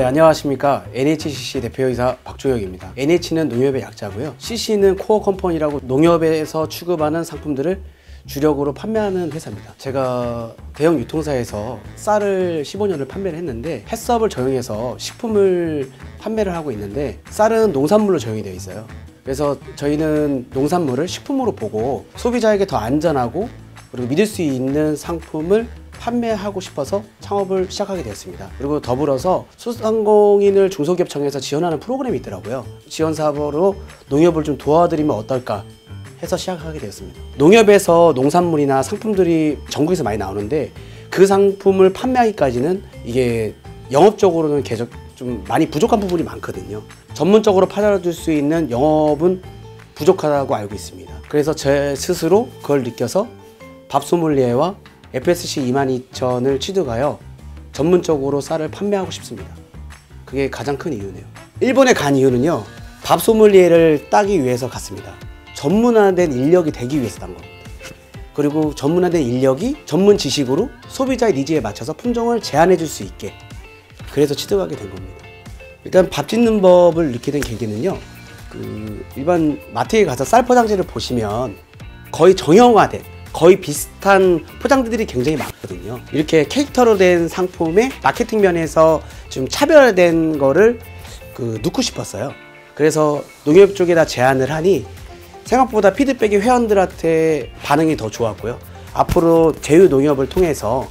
안녕하십니까. NHCC 대표이사 박종혁입니다. NH는 농협의 약자고요. CC는 코어 컴퍼니라고 농협에서 취급하는 상품들을 주력으로 판매하는 회사입니다. 제가 대형 유통사에서 쌀을 15년을 판매를 했는데 햇섭을 적용해서 식품을 판매를 하고 있는데 쌀은 농산물로 적용이 되어 있어요. 그래서 저희는 농산물을 식품으로 보고 소비자에게 더 안전하고 그리고 믿을 수 있는 상품을 판매하고 싶어서 창업을 시작하게 되었습니다. 그리고 더불어서 소상공인을 중소기업청에서 지원하는 프로그램이 있더라고요. 지원 사업으로 농협을 좀 도와드리면 어떨까 해서 시작하게 되었습니다. 농협에서 농산물이나 상품들이 전국에서 많이 나오는데 그 상품을 판매하기까지는 이게 영업적으로는 좀 많이 부족한 부분이 많거든요. 전문적으로 팔아줄 수 있는 영업은 부족하다고 알고 있습니다. 그래서 제 스스로 그걸 느껴서 밥소믈리에와 FSC 22000을 취득하여 전문적으로 쌀을 판매하고 싶습니다. 그게 가장 큰 이유네요. 일본에 간 이유는요, 밥소믈리에를 따기 위해서 갔습니다. 전문화된 인력이 되기 위해서 간 겁니다. 그리고 전문화된 인력이 전문 지식으로 소비자의 니즈에 맞춰서 품종을 제안해 줄 수 있게, 그래서 취득하게 된 겁니다. 일단 밥 짓는 법을 넣게 된 계기는요, 일반 마트에 가서 쌀 포장지를 보시면 거의 정형화된, 거의 비슷한 포장지들이 굉장히 많거든요. 이렇게 캐릭터로 된 상품의 마케팅 면에서 좀 차별화된 거를 넣고 싶었어요. 그래서 농협 쪽에다 제안을 하니 생각보다 피드백이 회원들한테 반응이 더 좋았고요. 앞으로 제휴농협을 통해서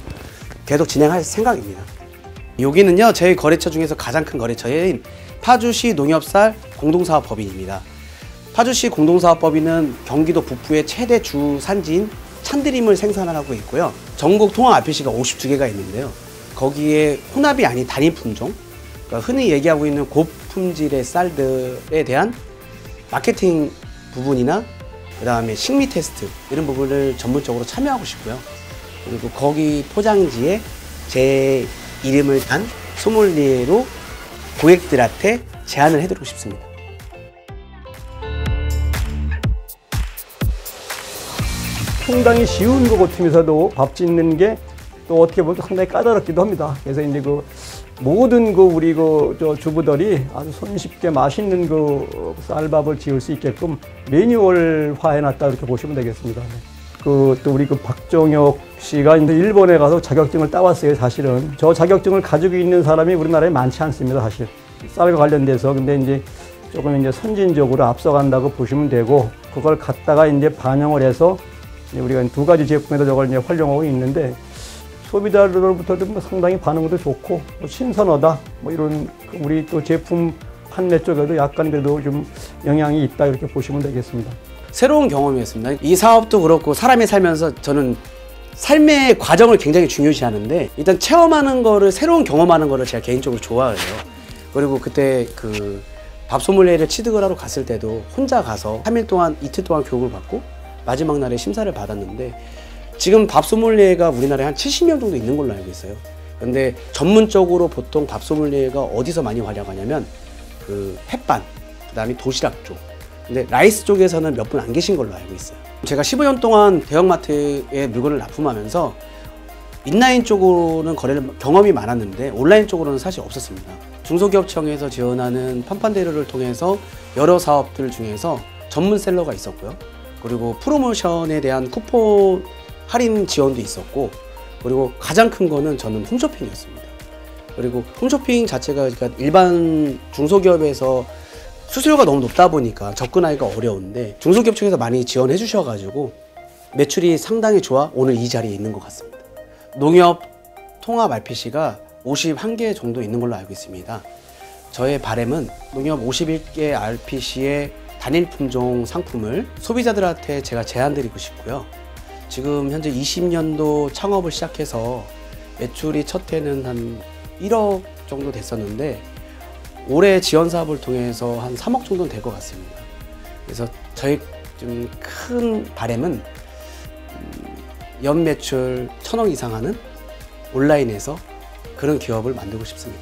계속 진행할 생각입니다. 여기는요, 저희 거래처 중에서 가장 큰 거래처인 파주시 농협쌀 공동사업법인입니다. 파주시 공동사업법인은 경기도 북부의 최대 주산지인 찬드림을 생산을 하고 있고요. 전국 통합 RPC가 52개가 있는데요. 거기에 혼합이 아닌 단일 품종, 그러니까 흔히 얘기하고 있는 고품질의 쌀들에 대한 마케팅 부분이나 그 다음에 식미 테스트 이런 부분을 전문적으로 참여하고 싶고요. 그리고 거기 포장지에 제 이름을 단 소믈리에로 고객들한테 제안을 해드리고 싶습니다. 상당히 쉬운 것 같으면서도 밥 짓는 게 또 어떻게 보면 상당히 까다롭기도 합니다. 그래서 이제 모든 우리 주부들이 아주 손쉽게 맛있는 쌀밥을 지을 수 있게끔 매뉴얼화 해놨다 이렇게 보시면 되겠습니다. 또 우리 박종혁 씨가 이제 일본에 가서 자격증을 따왔어요. 사실은 저 자격증을 가지고 있는 사람이 우리나라에 많지 않습니다. 사실 쌀과 관련돼서. 근데 이제 조금 이제 선진적으로 앞서간다고 보시면 되고, 그걸 갖다가 이제 반영을 해서 우리가 두 가지 제품에다 저걸 이제 활용하고 있는데, 소비자들로부터도 상당히 반응도 좋고 신선하다 이런 우리 또 제품 판매 쪽에도 약간 그래도 좀 영향이 있다 이렇게 보시면 되겠습니다. 새로운 경험이었습니다. 이 사업도 그렇고 사람이 살면서 저는 삶의 과정을 굉장히 중요시하는데 일단 체험하는 거를, 새로운 경험하는 거를 제가 개인적으로 좋아해요. 그리고 그때 밥소믈리에를 취득을 하러 갔을 때도 혼자 가서 3일 동안, 이틀 동안 교육을 받고 마지막 날에 심사를 받았는데, 지금 밥소믈리에가 우리나라에 한 70명 정도 있는 걸로 알고 있어요. 근데 전문적으로 보통 밥소믈리에가 어디서 많이 활용하냐면 햇반, 그 다음에 도시락 쪽. 근데 라이스 쪽에서는 몇 분 안 계신 걸로 알고 있어요. 제가 15년 동안 대형마트에 물건을 납품하면서 인라인 쪽으로는 경험이 많았는데 온라인 쪽으로는 사실 없었습니다. 중소기업청에서 지원하는 판판대로를 통해서 여러 사업들 중에서 전문셀러가 있었고요. 그리고 프로모션에 대한 쿠폰 할인 지원도 있었고, 그리고 가장 큰 거는 저는 홈쇼핑이었습니다. 그리고 홈쇼핑 자체가 일반 중소기업에서 수수료가 너무 높다 보니까 접근하기가 어려운데 중소기업 쪽에서 많이 지원해 주셔가지고 매출이 상당히 좋아 오늘 이 자리에 있는 것 같습니다. 농협 통합 RPC가 51개 정도 있는 걸로 알고 있습니다. 저의 바람은 농협 51개 RPC의 단일 품종 상품을 소비자들한테 제가 제안드리고 싶고요. 지금 현재 20년도 창업을 시작해서 매출이 첫 해는 한 1억 정도 됐었는데 올해 지원 사업을 통해서 한 3억 정도는 될 것 같습니다. 그래서 저희 좀 큰 바람은 연 매출 1000억 이상 하는 온라인에서 그런 기업을 만들고 싶습니다.